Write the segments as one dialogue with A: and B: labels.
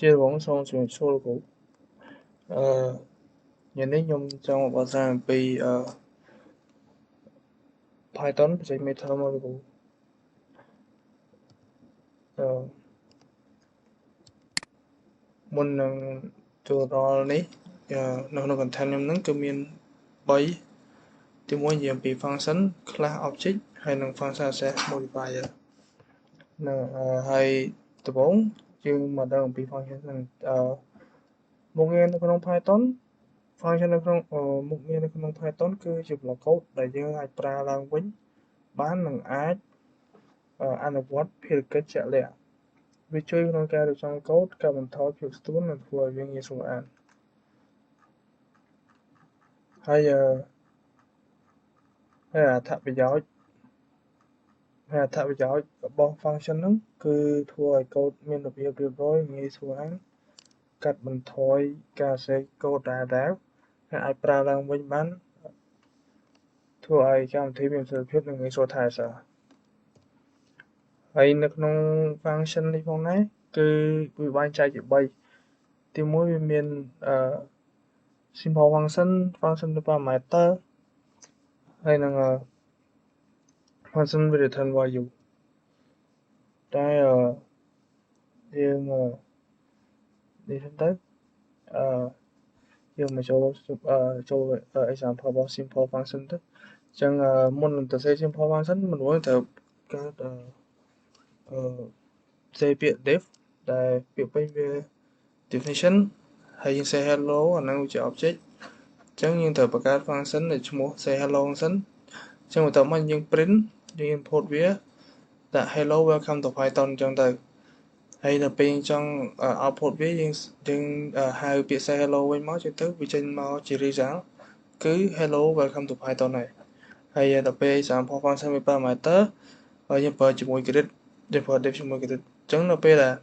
A: ជាបងសូមជំរាបសួរលោកគ្រូថ្ងៃនេះខ្ញុំចង់បកស្រាយអំពីPython បច្ចេកមេធំមកលោកគ្រូមុននឹងចូលដល់នេះនៅក្នុង content ខ្ញុំហ្នឹងគឺមាន3ទី1និយាយអំពី function class object ហើយនិង function access modifier នៅហើយដំបូងយើងមកដល់អំពី function ហ្នឹងមុខងារនៅក្នុង Python function នៅក្នុងមុខងារនៅក្នុង Python គឺជា block code ដែលយើងអាចប្រើឡើងវិញបាននិងអាចអនុវត្តភារកិច្ចជាក់លាក់វាជួយក្នុងការរៀបចំកូដកាត់បន្ថយភាពស្ទួងនិងធ្វើឲ្យវាងាយស្រួលអានហើយអត្ថប្រយោជន៍របស់ function ហ្នឹងគឺធ្វើឲ្យកូដមានរបៀបរៀបរយងាយស្រួលអានកាត់បន្ថយការសរសេរកូដដែលហើយអាចប្រើឡើងវិញបានធ្វើឲ្យកម្មវិធីមានប្រសិទ្ធភាពនិងងាយស្រួលថែរក្សាហើយនៅក្នុង function នេះផងដែរគឺវាបែងចែកជា3ទី1វាមានsimple function parameter ហើយនឹងfunction with return value តែយើងនេះទៅយើងមកចូល example របស់ simple function ទៅអញ្ចឹងមុននឹងទៅសេ simple function មិនmuốnត្រូវកើតសេពាក្យ def ដែលពាក្យពេចន៍វា definition ហើយយើង say hello អាហ្នឹងជា object អញ្ចឹងយើងត្រូវបង្កើត function ដែលឈ្មោះ say hello សិនអញ្ចឹងបន្ទាប់មកយើង print យើង import វាដាក់ hello welcome to Python អញ្ចឹងទៅហើយដល់ពេលយើងចង់ output វាយើងហៅពាក្យ say hello វិញមកចឹងទៅវាចេញមកជា result គឺ hello welcome to Python ហើយដល់ពេល example function with parameter យើងប្រើជាមួយ grid យើងប្រើ def ជាមួយ grid អញ្ចឹងដល់ពេលដែល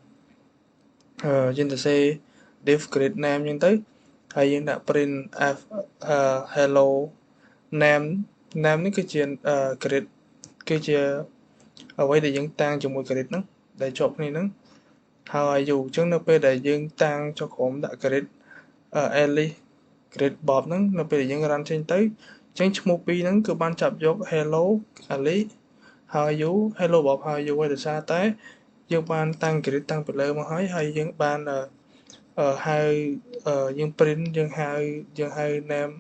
A: យើងទៅ say def grid name ចឹងទៅហើយយើងដាក់ print hello name នេះគឺជា grid គឺជាអ្វីដែលយើងតាំងជាមួយ grid ហ្នឹងដែលជាប់គ្នាហ្នឹងហើយ u អញ្ចឹងនៅពេលដែលយើងតាំងចុះក្រោមដាក់ grid alice grid bob ហ្នឹងនៅពេលដែលយើង run ចេញទៅអញ្ចឹងឈ្មោះពីរហ្នឹងគឺបានចាប់យក hello alice ហើយ u hello bob ហើយ u ឲ្យដោយសារតែយើងបានតាំង grid តាំងពីលើមកហើយយើងបានហៅយើង print យើងហៅ name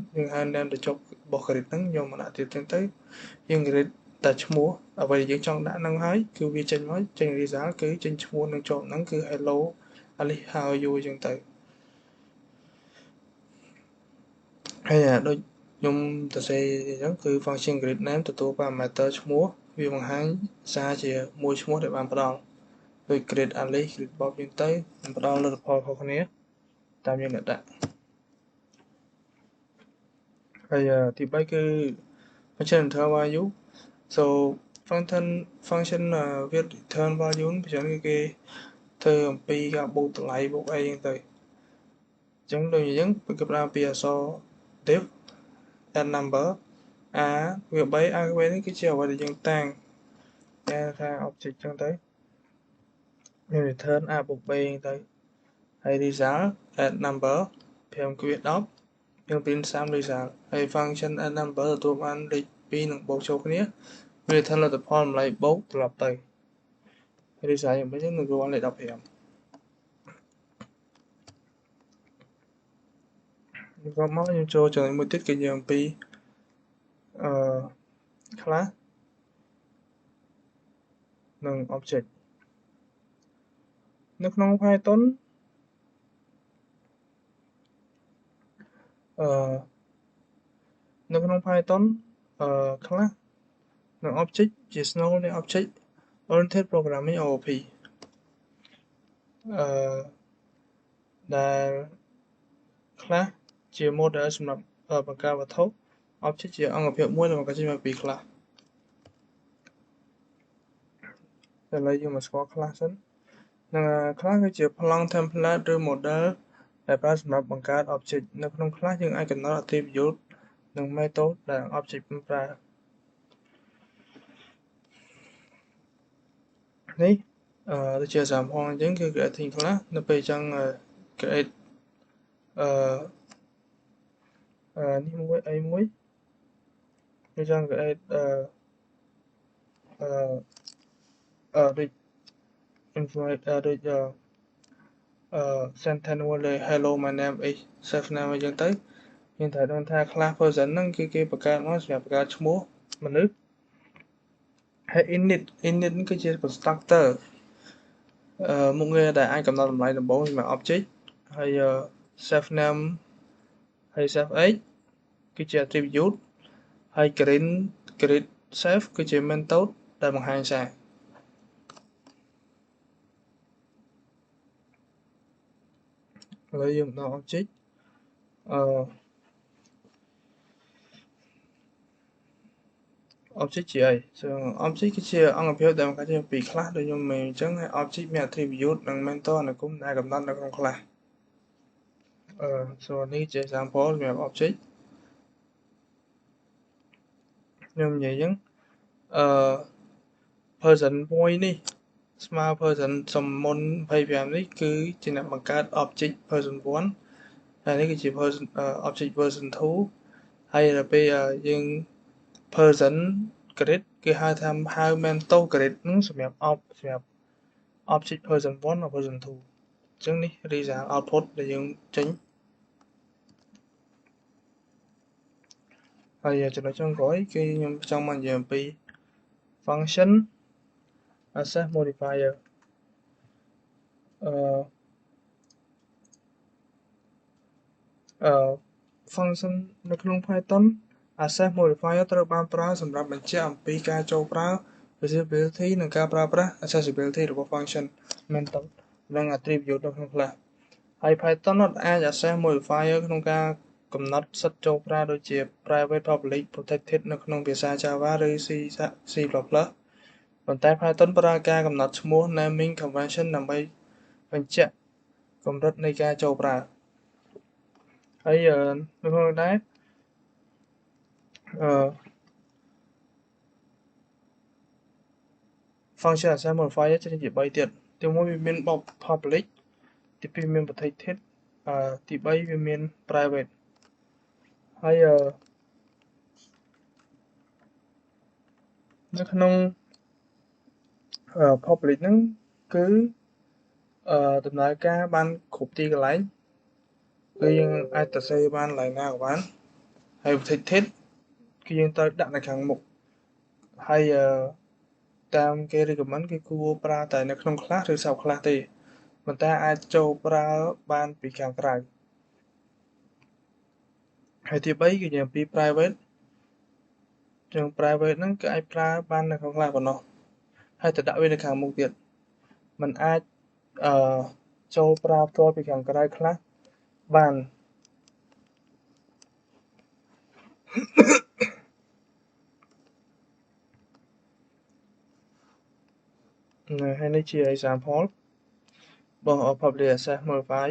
A: ទៅចុះរបស់ grid ហ្នឹងយកមកដាក់ទៀតចឹងទៅយើង grid តែឈ្មោះអ្វីដែលយើងចង់ដាក់ហ្នឹងហើយគឺវាចេញមកចេញ result គឺចេញឈ្មោះនឹងជាប់ហ្នឹងគឺ hello alice how are you ចឹងទៅហើយដូចខ្ញុំទៅសេអញ្ចឹងគឺ function grid name ទទួល parameter ឈ្មោះវាបង្ហាញសារជាមួយឈ្មោះដែលបានផ្ដល់ដូច grid alice grid bob ចឹងទៅផ្ដល់លទ្ធផលខុសគ្នាតាមយើងអ្នកដាក់ហើយទី3គឺ function return value so function with return value ច្រើនគេធ្វើអំពីការបូកតម្លៃបូកអីចឹងទៅអញ្ចឹងដូចយើងគេប្រើពីអក្សរ def add number a វា3 argument នេះគឺជាអ្វីដែលយើងតាំងតែថា object ចឹងទៅយើង return a បូក b ចឹងទៅហើយ result add number 5 គឺ10យើង print 30 result ហើយ function add number ទទួលបានលេខ2និងបូកចូលគ្នាវា return លទ្ធផលតម្លៃបូកត្រឡប់ទៅ result យ៉ាងម៉េចនឹងទទួលបានលេខ15បន្ទាប់មកយើងចូលចំណុចមួយទៀតគឺនិយាយអំពីclass និង object នៅក្នុង Python class និង object ជាស្នូលនៃ object oriented programming OOP ដែល class ជា model សម្រាប់បង្កើតវត្ថុ object ជាអង្គភាពមួយដែលបង្កើតចេញមកពី class ឥឡូវយើងមកស្គាល់ class សិននឹង class គឺជាប្លង់ template ឬ model ដែលប្រើសម្រាប់បង្កើត object នៅក្នុង class យើងអាចកំណត់ attribute និង method ដែល object ប្រើនេះ ដូចជា example អញ្ចឹងគឺ creating class នៅពេលអញ្ចឹង create នេះមួយអីមួយអញ្ចឹង create ដូច invite ដូច sentence មួយលើ hello my name is self name អញ្ចឹងទៅយើងត្រូវដឹងថា class person ហ្នឹងគឺគេបង្កើតមកសម្រាប់បង្កើតឈ្មោះមនុស្សហើយ init គឺជា constructor មុខងារដែលអាចកំណត់តម្លៃដំបូងសម្រាប់ object ហើយ self name ហើយ self age គឺជា attribute ហើយ grade self គឺជា method ដែលបង្ហាញសារឥឡូវយើងមកដល់ object object ជាអី so object គឺជាអង្គភាពដែលបង្កើតចេញពី class ដូចខ្ញុំមានអញ្ចឹងហើយ object មាន attribute និង method អនុគមដែលកំណត់នៅក្នុង class so នេះជា example សម្រាប់ object ខ្ញុំនិយាយអញ្ចឹងperson 1នេះស្មើ person សំមុន25នេះគឺជាអ្នកបង្កើត object person 1ហើយនេះគឺជា person object person 2ហើយដល់ពេលយើង person grid គេហៅថាហៅ method grid ហ្នឹងសម្រាប់ object person 1 និង person 2អញ្ចឹងនេះ result output ដែលយើងចេញហើយចំណុចចុងក្រោយគឺខ្ញុំចង់មកនិយាយអំពី function access modifier function នៅក្នុង Python access modifier ត្រូវបានប្រើសម្រាប់បញ្ជាក់អំពីការចូលប្រើ visibility និងការប្រើប្រាស់ accessibility របស់ function method និង attribute នៅក្នុង class ហើយ Python អាច access modifier ក្នុងការកំណត់សិទ្ធិចូលប្រើដូចជា private public protected នៅក្នុងភាសា Java ឬ C++ ប៉ុន្តែ Python ប្រើការកំណត់ឈ្មោះ naming convention ដើម្បីបញ្ជាក់កម្រិតនៃការចូលប្រើហើយនៅក្នុងដែរfunction access modifier ចេញជា3ទៀតទី1វាមាន public ទី2មាន protected ទី3វាមាន private ហើយនៅក្នុងpublic ហ្នឹងគឺដំណើរការបានគ្រប់ទីកន្លែងគឺយើងអាចទៅសេបានឡើយណាក៏បានហើយ protected គឺយើងត្រូវដាក់នៅខាងមុខហើយតាមគេ recommend គឺគួរប្រើតែនៅក្នុង class ឬ sub class ទេប៉ុន្តែអាចចូលប្រើបានពីខាងក្រៅហើយទី3គឺជាអំពី private ចឹង private ហ្នឹងគឺអាចប្រើបាននៅក្នុង class ប៉ុណ្ណោះហើយទៅដាក់វានៅខាងមុខទៀតมันអាចចូលប្រើផ្ទាល់ពីខាងក្រៅ class បានហើយនេះជា example របស់ public access modify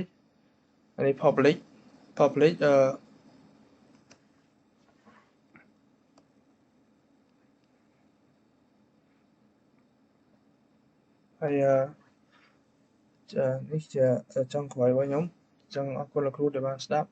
A: ហើយនេះ public ហើយនេះជាចុងក្រោយរបស់ខ្ញុំចង់អរគុណលោកគ្រូដែលបានស្ដាប់